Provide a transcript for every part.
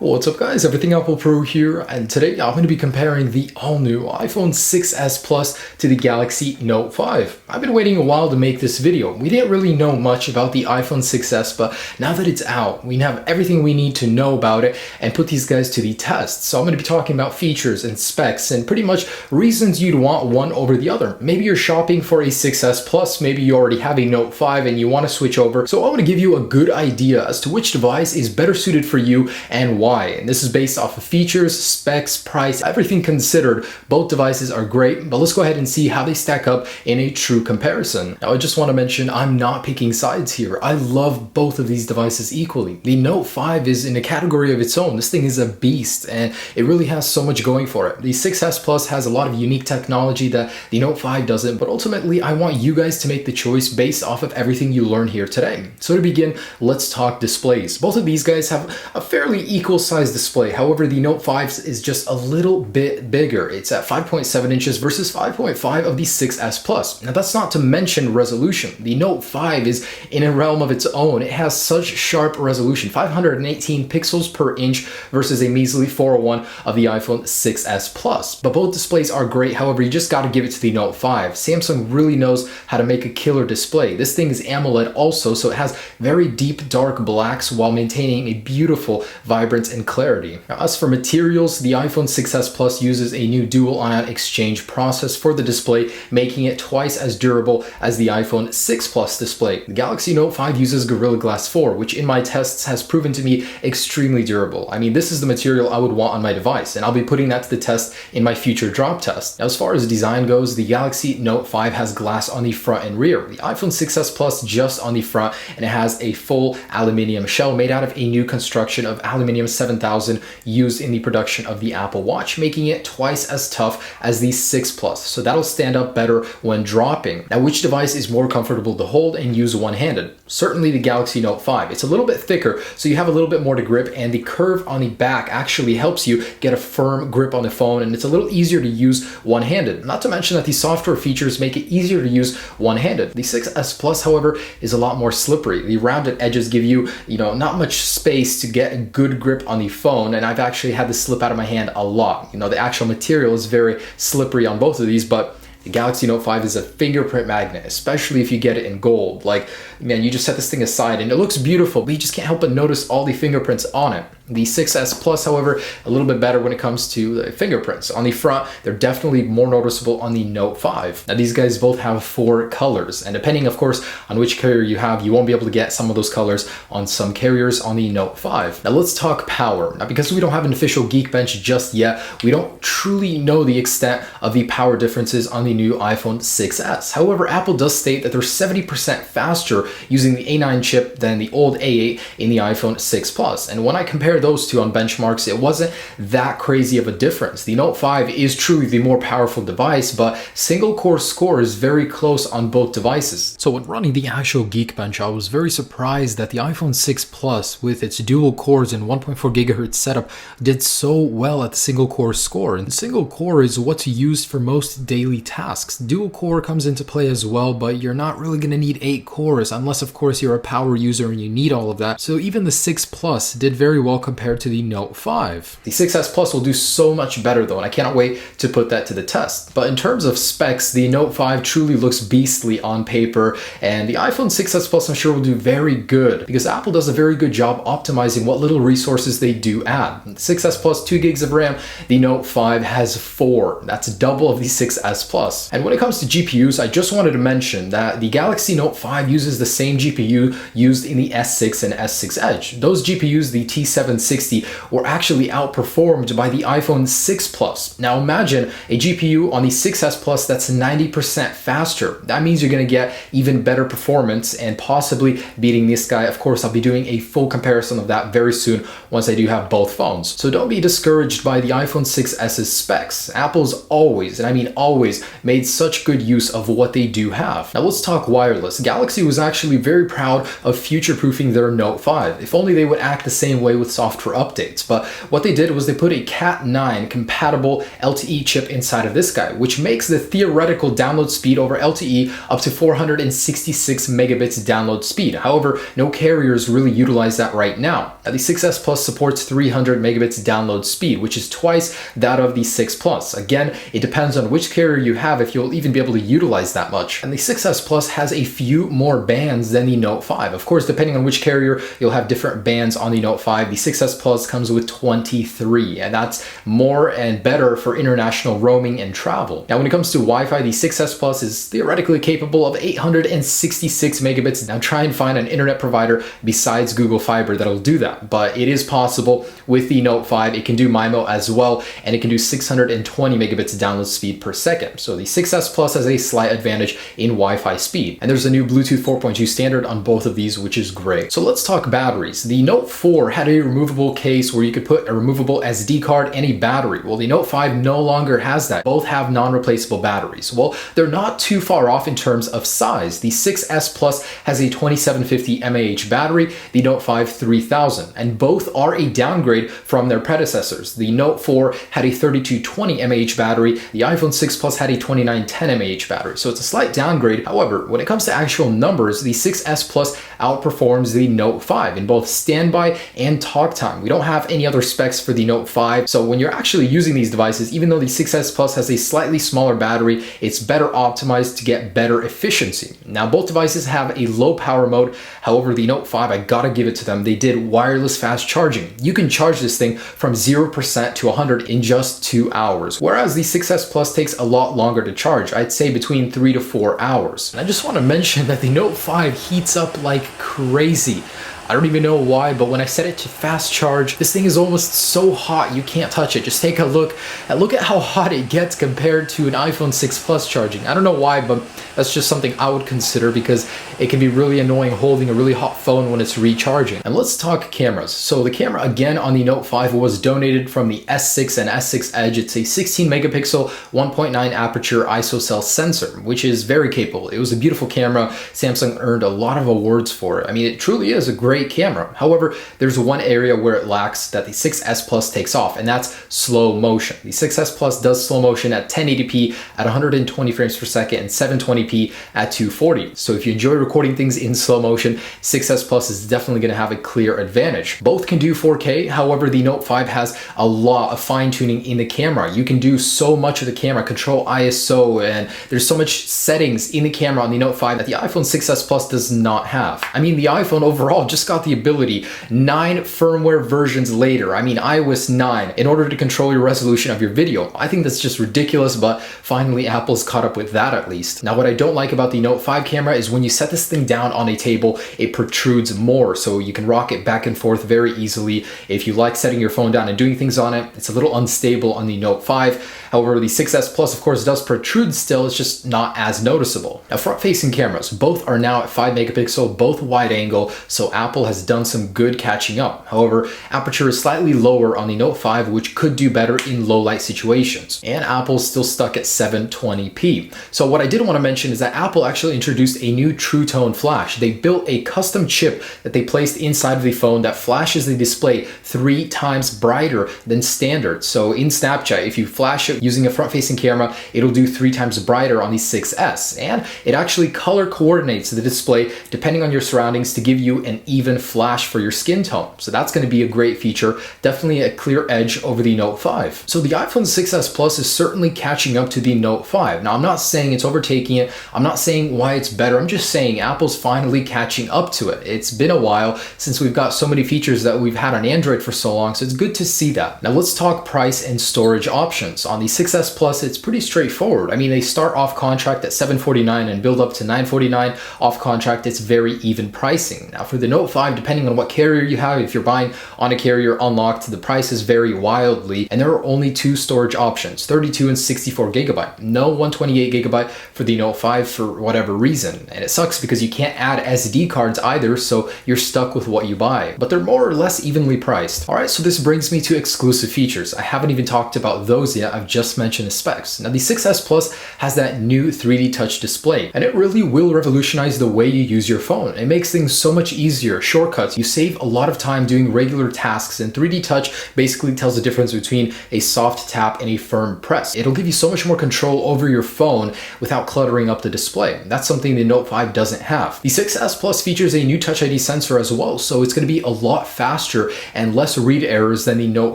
What's up guys, Everything Apple Pro here, and today I'm going to be comparing the all-new iPhone 6s Plus to the Galaxy Note 5. I've been waiting a while to make this video. We didn't really know much about the iPhone 6s, but now that it's out, we have everything we need to know about it and put these guys to the test. So I'm going to be talking about features and specs and pretty much reasons you'd want one over the other. Maybe you're shopping for a 6s Plus, maybe you already have a Note 5 and you want to switch over. So I want to give you a good idea as to which device is better suited for you and why. And this is based off of features, specs, price, everything considered. Both devices are great, but let's go ahead and see how they stack up in a true comparison. Now, I just want to mention I'm not picking sides here. I love both of these devices equally. The Note 5 is in a category of its own. This thing is a beast and it really has so much going for it. The 6s Plus has a lot of unique technology that the Note 5 doesn't, but ultimately I want you guys to make the choice based off of everything you learn here today. So to begin, let's talk displays. Both of these guys have a fairly equal size display. However, the Note 5 is just a little bit bigger. It's at 5.7 inches versus 5.5 of the 6s Plus. Now that's not to mention resolution. The Note 5 is in a realm of its own. It has such sharp resolution, 518 pixels per inch versus a measly 401 of the iPhone 6s Plus. But both displays are great. However, you just got to give it to the Note 5. Samsung really knows how to make a killer display. This thing is AMOLED also, so it has very deep dark blacks while maintaining a beautiful vibrance and clarity. Now, as for materials, the iPhone 6s Plus uses a new dual ion exchange process for the display, making it twice as durable as the iPhone 6 Plus display. The Galaxy Note 5 uses Gorilla Glass 4, which in my tests has proven to be extremely durable. I mean, this is the material I would want on my device, and I'll be putting that to the test in my future drop test. Now, as far as design goes, the Galaxy Note 5 has glass on the front and rear. The iPhone 6s Plus just on the front, and it has a full aluminum shell made out of a new construction of aluminum 7000 used in the production of the Apple Watch, making it twice as tough as the 6 Plus. So that'll stand up better when dropping. Now, which device is more comfortable to hold and use one-handed? Certainly the Galaxy Note 5. It's a little bit thicker, so you have a little bit more to grip, and the curve on the back actually helps you get a firm grip on the phone, and it's a little easier to use one-handed. Not to mention that the software features make it easier to use one-handed. The 6s Plus, however, is a lot more slippery. The rounded edges give you, not much space to get a good grip on the phone, and I've actually had this slip out of my hand a lot. The actual material is very slippery on both of these, but the Galaxy Note 5 is a fingerprint magnet, especially if you get it in gold. Like, man, you just set this thing aside and it looks beautiful, but you just can't help but notice all the fingerprints on it. The 6s Plus, however, a little bit better when it comes to the fingerprints. On the front, they're definitely more noticeable on the Note 5. Now, these guys both have 4 colors, and depending, of course, on which carrier you have, you won't be able to get some of those colors on some carriers on the Note 5. Now, let's talk power. Now, because we don't have an official Geekbench just yet, we don't truly know the extent of the power differences on the new iPhone 6s. However, Apple does state that they're 70% faster using the A9 chip than the old A8 in the iPhone 6 Plus. And when I compare those two on benchmarks, it wasn't that crazy of a difference. The Note 5 is truly the more powerful device, but single core score is very close on both devices. So when running the actual Geekbench, I was very surprised that the iPhone 6 Plus with its dual cores and 1.4 gigahertz setup did so well at the single core score. And single core is what's used for most daily tasks. Dual core comes into play as well, but you're not really going to need 8 cores unless, of course, you're a power user and you need all of that. So even the 6 Plus did very well compared to the Note 5. The 6s Plus will do so much better though, and I cannot wait to put that to the test. But in terms of specs, the Note 5 truly looks beastly on paper, and the iPhone 6s Plus I'm sure will do very good because Apple does a very good job optimizing what little resources they do add. The 6s Plus 2 gigs of RAM, the Note 5 has 4. That's double of the 6s Plus. And when it comes to GPUs, I just wanted to mention that the Galaxy Note 5 uses the same GPU used in the S6 and S6 Edge. Those GPUs, the T760, were actually outperformed by the iPhone 6 Plus. Now imagine a GPU on the 6s Plus that's 90% faster. That means you're going to get even better performance and possibly beating this guy. Of course, I'll be doing a full comparison of that very soon once I do have both phones. So don't be discouraged by the iPhone 6s's specs. Apple's always, and I mean always, made such good use of what they do have. Now let's talk wireless. Galaxy was actually very proud of future-proofing their Note 5. If only they would act the same way with software updates. But what they did was they put a Cat9 compatible LTE chip inside of this guy, which makes the theoretical download speed over LTE up to 466 megabits download speed. However, no carriers really utilize that right now. Now, the 6S Plus supports 300 megabits download speed, which is twice that of the 6 Plus. Again, it depends on which carrier you have if you'll even be able to utilize that much. And the 6S Plus has a few more bands than the Note 5. Of course, depending on which carrier, you'll have different bands on the Note 5. The 6S Plus comes with 23, and that's more and better for international roaming and travel. Now, when it comes to Wi-Fi, the 6S Plus is theoretically capable of 866 megabits. Now, try and find an internet provider besides Google Fiber that'll do that, but it is possible with the Note 5. It can do MIMO as well, and it can do 620 megabits download speed per second. So the 6S Plus has a slight advantage in Wi-Fi speed. And there's a new Bluetooth 4.2 standard on both of these, which is great. So let's talk batteries. The Note 4 had a removable case where you could put a removable SD card and a battery. Well, the Note 5 no longer has that. Both have non-replaceable batteries. Well, they're not too far off in terms of size. The 6S Plus has a 2750 mAh battery, the Note 5 3000, and both are a downgrade from their predecessors. The Note 4 had a 3220 mAh battery, the iPhone 6 Plus had a 2910 mAh battery, so it's a slight downgrade. However, when it comes to actual numbers, the 6S Plus outperforms the Note 5 in both standby and talk time. We don't have any other specs for the Note 5, so when you're actually using these devices, even though the 6S Plus has a slightly smaller battery, it's better optimized to get better efficiency. Now, both devices have a low power mode. However, the Note 5, I gotta give it to them, they did wireless fast charging. You can charge this thing from 0% to 100 in just 2 hours, whereas the 6S Plus takes a lot longer to charge. I'd say between 3 to 4 hours. And I just want to mention that the Note 5 heats up like crazy. I don't even know why, but when I set it to fast charge, this thing is almost so hot you can't touch it. Just take a look at how hot it gets compared to an iPhone 6 Plus charging. I don't know why, but that's just something I would consider because it can be really annoying holding a really hot phone when it's recharging. And let's talk cameras. So the camera again on the Note 5 was donated from the S6 and S6 Edge. It's a 16 megapixel 1.9 aperture ISOCELL sensor, which is very capable. It was a beautiful camera. Samsung earned a lot of awards for it. I mean, it truly is a great camera. However, there's one area where it lacks that the 6S Plus takes off, and that's slow motion. The 6S Plus does slow motion at 1080p at 120 frames per second and 720p at 240. So if you enjoy recording things in slow motion, 6S Plus is definitely going to have a clear advantage. Both can do 4K. However, the Note 5 has a lot of fine-tuning in the camera. You can do so much of the camera, control ISO, and there's so much settings in the camera on the Note 5 that the iPhone 6S Plus does not have. I mean, the iPhone overall just got the ability 9 firmware versions later, I mean iOS 9, in order to control your resolution of your video. I think that's just ridiculous, but finally Apple's caught up with that at least. Now, what I don't like about the Note 5 camera is when you set this thing down on a table, it protrudes more, so you can rock it back and forth very easily. If you like setting your phone down and doing things on it, it's a little unstable on the Note 5. However, the 6S Plus, of course, does protrude still, it's just not as noticeable. Now, front-facing cameras, both are now at 5 megapixel, both wide angle, so Apple has done some good catching up. However, aperture is slightly lower on the Note 5, which could do better in low light situations. And Apple's still stuck at 720p. So what I did want to mention is that Apple actually introduced a new True Tone flash. They built a custom chip that they placed inside of the phone that flashes the display 3 times brighter than standard. So in Snapchat, if you flash it using a front-facing camera, it'll do 3 times brighter on the 6S. And it actually color coordinates the display depending on your surroundings to give you an even flash for your skin tone. So that's going to be a great feature, definitely a clear edge over the Note 5. So the iPhone 6S Plus is certainly catching up to the Note 5. Now, I'm not saying it's overtaking it. I'm not saying why it's better. I'm just saying Apple's finally catching up to it. It's been a while since we've got so many features that we've had on Android for so long, so it's good to see that. Now let's talk price and storage options. On the 6S Plus, it's pretty straightforward. I mean, they start off contract at $749 and build up to $949. Off contract, it's very even pricing. Now for the Note 5, depending on what carrier you have, if you're buying on a carrier unlocked, the prices vary wildly, and there are only 2 storage options, 32 and 64 gigabyte. No 128 gigabyte for the Note 5 for whatever reason. And it sucks because you can't add SD cards either, so you're stuck with what you buy. But they're more or less evenly priced. Alright, so this brings me to exclusive features. I haven't even talked about those yet, I've just mentioned the specs. Now the 6S Plus has that new 3D touch display, and it really will revolutionize the way you use your phone. It makes things so much easier, shortcuts. You save a lot of time doing regular tasks, and 3D Touch basically tells the difference between a soft tap and a firm press. It'll give you so much more control over your phone without cluttering up the display. That's something the Note 5 doesn't have. The 6S Plus features a new Touch ID sensor as well, so it's going to be a lot faster and less read errors than the Note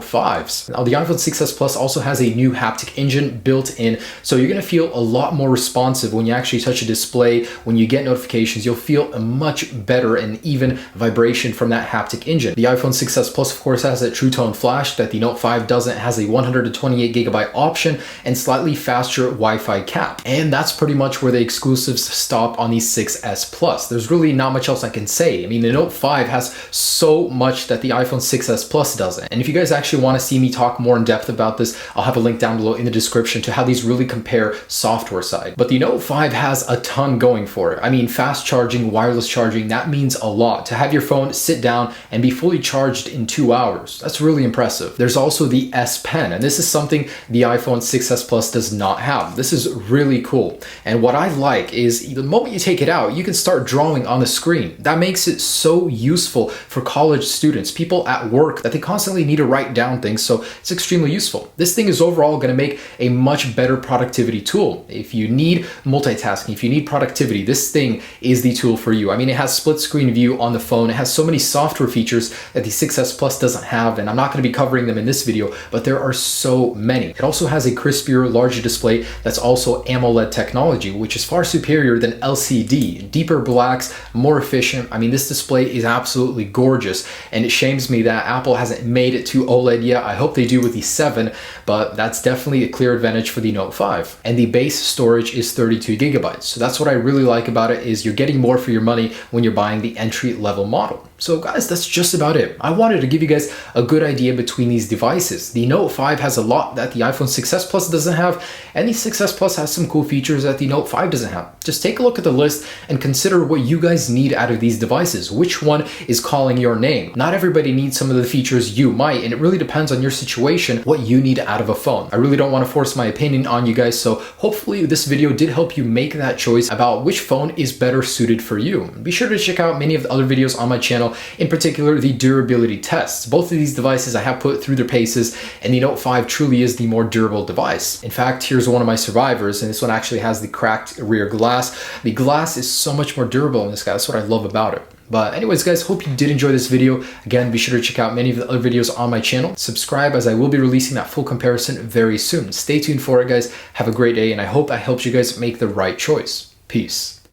5s. Now, the iPhone 6S Plus also has a new haptic engine built in, so you're going to feel a lot more responsive when you actually touch a display. When you get notifications, you'll feel a much better and even vibration from that haptic engine. The iPhone 6S Plus, of course, has a True Tone flash that the Note 5 doesn't. It has a 128GB option and slightly faster Wi-Fi cap. And that's pretty much where the exclusives stop on the 6S Plus. There's really not much else I can say. I mean, the Note 5 has so much that the iPhone 6S Plus doesn't. And if you guys actually want to see me talk more in depth about this, I'll have a link down below in the description to how these really compare software side. But the Note 5 has a ton going for it. I mean, fast charging, wireless charging, that means a lot. To have your phone sit down and be fully charged in 2 hours, that's really impressive. There's also the S Pen, and this is something the iPhone 6S Plus does not have. This is really cool. And what I like is the moment you take it out, you can start drawing on the screen. That makes it so useful for college students, people at work, that they constantly need to write down things, so it's extremely useful. This thing is overall going to make a much better productivity tool. If you need multitasking, if you need productivity, this thing is the tool for you. I mean, it has split screen view on the phone. It has so many software features that the 6S Plus doesn't have, and I'm not going to be covering them in this video, but there are so many. It also has a crispier, larger display that's also AMOLED technology, which is far superior than LCD. Deeper blacks, more efficient. I mean, this display is absolutely gorgeous, and it shames me that Apple hasn't made it to OLED yet. I hope they do with the 7, but that's definitely a clear advantage for the Note 5. And the base storage is 32GB. So that's what I really like about it, is you're getting more for your money when you're buying the entry-level model. So guys, that's just about it. I wanted to give you guys a good idea between these devices. The Note 5 has a lot that the iPhone 6S Plus doesn't have, and the 6S Plus has some cool features that the Note 5 doesn't have. Just take a look at the list and consider what you guys need out of these devices. Which one is calling your name? Not everybody needs some of the features you might, and it really depends on your situation, what you need out of a phone. I really don't want to force my opinion on you guys, so hopefully this video did help you make that choice about which phone is better suited for you. Be sure to check out many of the other videos on my channel, in particular the durability tests. Both of these devices I have put through their paces, and the Note 5 truly is the more durable device. In fact, here's one of my survivors, and this one actually has the cracked rear glass. The glass is so much more durable in this guy. That's what I love about it. But anyways, guys, hope you did enjoy this video. Again, be sure to check out many of the other videos on my channel. Subscribe, as I will be releasing that full comparison very soon. Stay tuned for it, guys. Have a great day, and I hope I helped you guys make the right choice. Peace.